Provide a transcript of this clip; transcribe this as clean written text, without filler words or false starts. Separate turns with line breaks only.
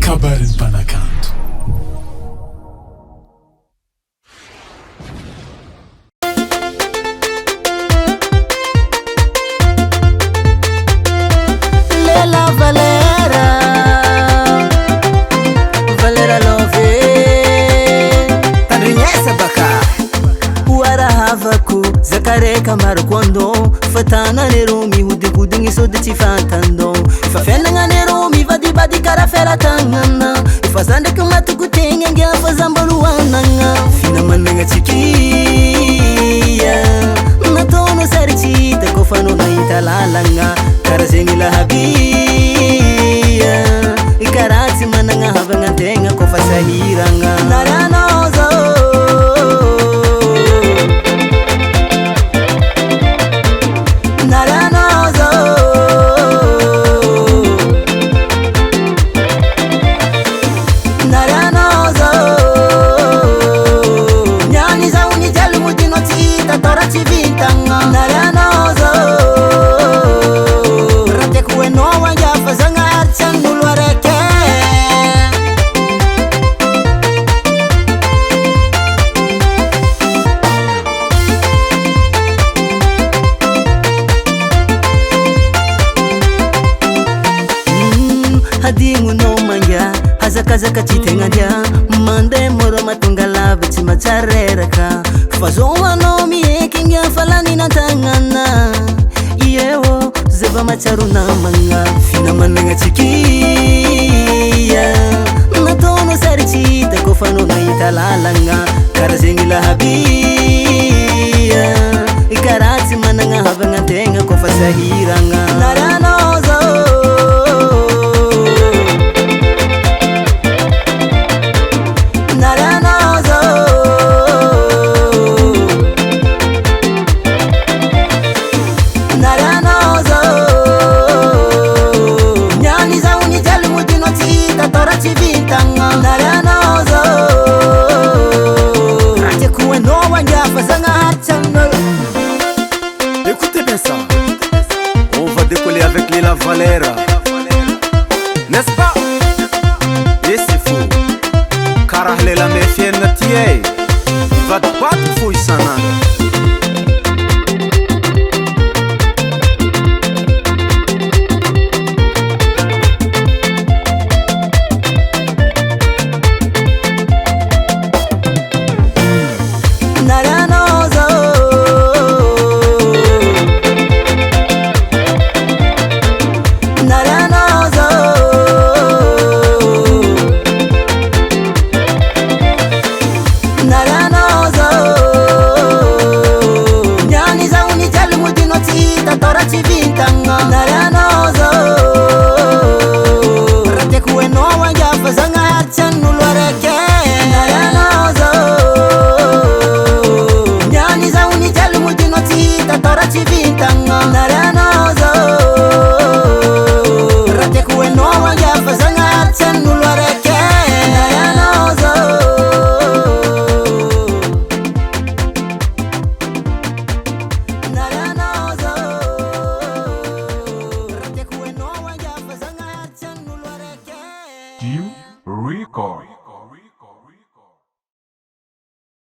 kabarin'ny mpanakanto.
Lela Valera Love Tandrignesa baka Uarahavako zakareka marakondo fatana nero mihodikodiny sody tsy fantandô fa fiainagna nero mivadibady kara fiaratanana efa zandraky matokotegny angia fa zambaloanagna finamanagna tsikia nataonao sary tsy hitako fa anao nahita lalagna kara zegny lahabia kara tsy managna havagna antegna kofa sahiragna narianao zao hadigno manga hazakazaka tsy tegna ndia mandeha mora mahatonga lavitsy matsareraka fa zao anao mieky ngia falaninantagnana ieo zay va matsaro namagna finamanagna tsikia nataonao sary tsy hitako fa anao nahita lalagna kara zegny lahabia kara tsy managna havagna antegna kofa sahiragna narianao zao
Écoutez bien ça, on va décoller avec Lela Valera, n'est-ce pas? Et c'est fou, car Lela me fait une tienne, va te